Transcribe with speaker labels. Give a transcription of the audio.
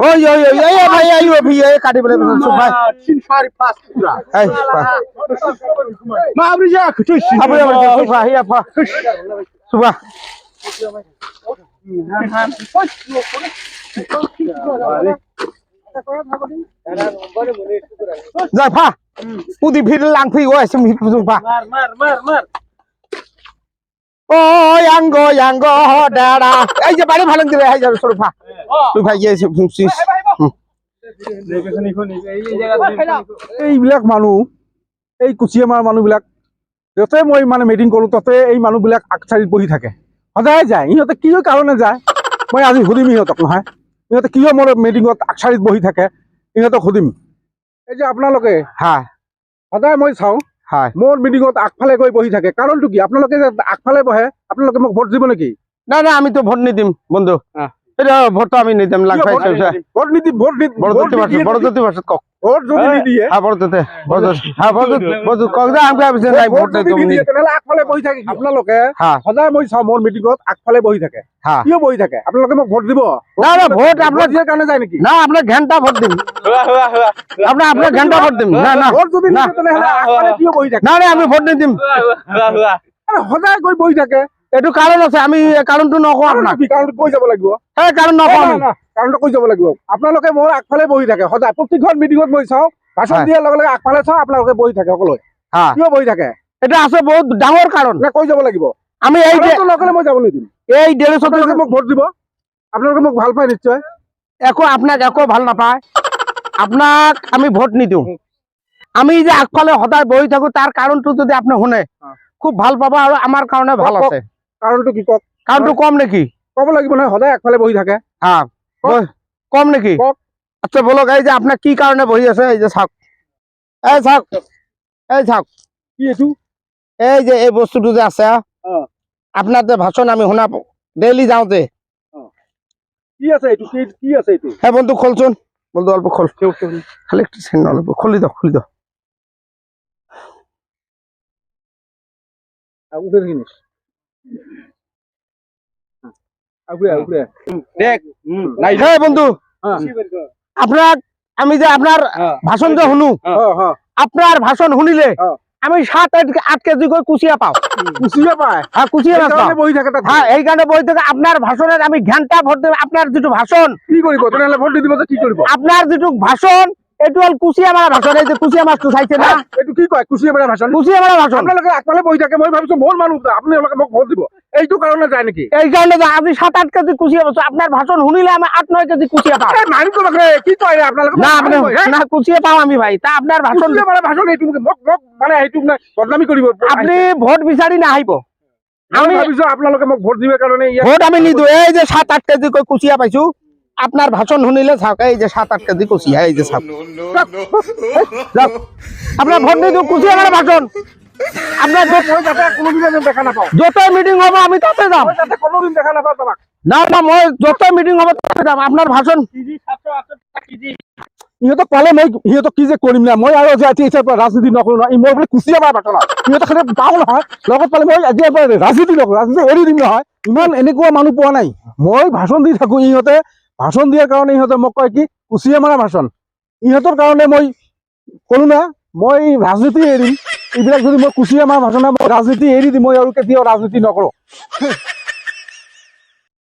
Speaker 1: ওই ভাই আইও ভাই কাটি বলে ভাই এই
Speaker 2: মা আপনি যা কিছু
Speaker 1: আপনি সুফা হিয়া ফা সুফা যা ফা পুদি ভিড় লাংফি ওই সুফা ওই আঙ্গ ডাড়া এই যে বাড়ি ভালো দিবে এই যাবে সুফা সুফা এই সুফিস
Speaker 2: এইবিলাক মানুহ এই কুচিয়া মাৰা মানুহবিলাক য'তে মই মানে মিটিং কৰোঁ তাতে এই মানুহবিলাক আগচাৰিত বহি থাকে সদায় যায় ইহঁতে কিয় কাৰণে যায় মই আজি সুধিম ইহঁতক নহয় ইহঁতে কিয় মোৰ মিটিঙত আগচাৰিত বহি থাকে ইহঁতক সুধিম এই যে আপোনালোকে
Speaker 1: হয়
Speaker 2: সদায় মই চাওঁ
Speaker 1: হয়
Speaker 2: মোৰ মিটিঙত আগফালে গৈ বহি থাকে কাৰণটো কি আপোনালোকে যে আগফালে বহে আপোনালোকে মোক ভোট দিব নেকি
Speaker 1: না না আমি তো ভোট নিদিম বন্ধু এটা ভোট তো আমি নিদিম লাগফাই
Speaker 2: ভোট নিদিম
Speaker 1: বড়জতি ভাষাত কক
Speaker 2: ভোট যদি নিদিয়ে
Speaker 1: হ্যাঁ বড়জতি বড়জতি কক দা আমি ভাবিছে নাই ভোট
Speaker 2: নিদিয়ে তেনেহ'লে আগফালে বহি থাকে আপোনালোকে সদায় মই চাওঁ মোৰ মিটিঙত আগফালে বহি থাকে কিয় বহি থাকে আপোনালোকে মোক ভোট দিব
Speaker 1: না না ভোট আপনার
Speaker 2: দিয়াৰ কাৰণে যায় নেকি
Speaker 1: না আপনার ঘন্টা ভোট দিম আপনার ঘন্টা ভোট দিম না না
Speaker 2: ভোট যদি নিদিয়ে তেনেহ'লে আগফালে কিয় বহি থাকে
Speaker 1: না না আমি ভোট নিদিম
Speaker 2: সদায় গৈ বহি থাকে
Speaker 1: এইটো কাৰণ আছে আমি কাৰণটো নকওঁ আপোনাক
Speaker 2: কি কাৰণটো কৈ যাব লাগিব
Speaker 1: সেই কাৰণ নকওঁ আমি
Speaker 2: কাৰণটো কৈ যাব লাগিব আপোনালোকে মোৰ আগফালে বহি থাকে সদায় প্ৰতিখন মিটিঙত মই চাওঁ ভাষণ দিয়াৰ লগে লগে আগফালে চাওঁ আপোনালোকে বহি থাকে সকলোৱে কিয় বহি থাকে
Speaker 1: এটা আছে বহুত ডাঙৰ কাৰণ
Speaker 2: কৈ যাব লাগিব
Speaker 1: আমি এই
Speaker 2: নকলে মই যাব নিদিম
Speaker 1: এই 150
Speaker 2: মোক ভোট দিব আপোনালোকে মোক ভাল পায় নিশ্চয়
Speaker 1: আপোনাক একো ভাল নাপায় আপোনাক আমি ভোট নিদিওঁ আমি যে আগফালে সদায় বহি থাকো তাৰ কাৰণটো যদি আপুনি শুনে খুব ভাল পাব আৰু আমাৰ কাৰণে ভাল আছে
Speaker 2: কাৰণটো কি কওক
Speaker 1: কাৰণটো কম নেকি
Speaker 2: ক'ব লাগিব নহয় সদায় আগফালে বহি থাকে
Speaker 1: কম নেকি আচ্ছা বলক এই যে আপোনাক কি কাৰণে বহি আছে এই যে চাওক
Speaker 2: কি এইটো
Speaker 1: এই যে এই বস্তুটো যে আছে আপনার যে ভাষণ আমি শুনা ডেইলি যাওঁতে
Speaker 2: কি আছে এইটো কি আছে এইটো
Speaker 1: হ্যাঁ বন্ধু খোলচোন বন্ধু অল্প খোল খালি একটু অল্প খুলি দাও হ্যাঁ বন্ধু আপনার আমি যে আপনার ভাষণ যে শুনো আপনার ভাষণ শুনিলে আমি 7-8 কেজি করে কুচিয়া পাও
Speaker 2: কুচিয়া পায়
Speaker 1: হ্যাঁ কুচিয়া মাছ পাও
Speaker 2: বহি থাকে
Speaker 1: হ্যাঁ এইখানে বহি থাকে আপনার ভাষণে আমি ঘন্টা ভোট দেব আপনার যেটো ভাষণ
Speaker 2: কি কৰিব তেনেহলে ভোট দিব কি কৰিব
Speaker 1: আপনার যেটো ভাষণ এটো হল কুচিয়া মারা ভাষণ এই যে কুচিয়া মাছটো চাইছে না
Speaker 2: এটো কি কয় কুচিয়া মারা ভাষণ আপোনালোকে আগফালে বহি থাকে মই ভাবিছো মোৰ মানুহ আপোনালোকে মোক ভোট দিব এইটো কাৰণে যায় নেকি
Speaker 1: এই কাৰণে আজি 7-8 কেজি কুচিয়া পাইছো আপনার ভাষণ শুনিলে আমি 8-9 কেজি কুচিয়া পাও
Speaker 2: মানিতো কি কয় আপোনালোকে
Speaker 1: না আপনি না কুচিয়া পাও আমি ভাই তা আপনার ভাষণ
Speaker 2: কুচিয়া মারা ভাষণ এইটো মোক মানে এইটো বদনামি কৰিব
Speaker 1: আপনি ভোট বিচাৰি না আহিব
Speaker 2: আমি ভাবিছো আপোনালোকে মোক ভোট দিবৰ কাৰণে
Speaker 1: ভোট আমি নিদো এই যে 7-8 কেজি কই কুচিয়া পাইছো আপনার ভাষণ শুনিলে চাওক এই যে 7-8 কেজি কুচিয়া এই যে চাওক আপনার ভোট নিদো কুচিয়া মারা ভাষণ আপনার
Speaker 2: যাতে কোনোদিন দেখা নাপাওঁ
Speaker 1: যত মিটিং হ'ব আমি তাতে যাম
Speaker 2: যাতে কোনোদিন দেখা নাপাওঁ তোমাক
Speaker 1: না না মই যত মিটিং হ'ব তাতে যাম আপনার ভাষণ
Speaker 2: ইহঁতক পালে মই সিহঁতক কি যে কৰিম না মই আৰু আজি ৰাজনীতি নকৰো না মই বোলে কুচিয়া মাৰা বাটলা সিহঁতক খালি পাওঁ নহয় লগত পালে মই আজি ৰাজনীতি নকৰো ৰাজনীতি এৰি দিম নহয় ইমান এনেকুৱা মানুহ পোৱা নাই মই ভাষণ দি থাকো ইহঁতে ভাষণ দিয়াৰ কাৰণে ইহঁতে মোক কয় কি কুচিয়া মাৰা ভাষণ ইহঁতৰ কাৰণে মই ক'লো না মই ৰাজনীতি এৰিম এইবিলাক যদি মই কুচিয়া মাৰা ভাষণ মই ৰাজনীতি এৰি দিম মই আৰু কেতিয়াও ৰাজনীতি নকৰো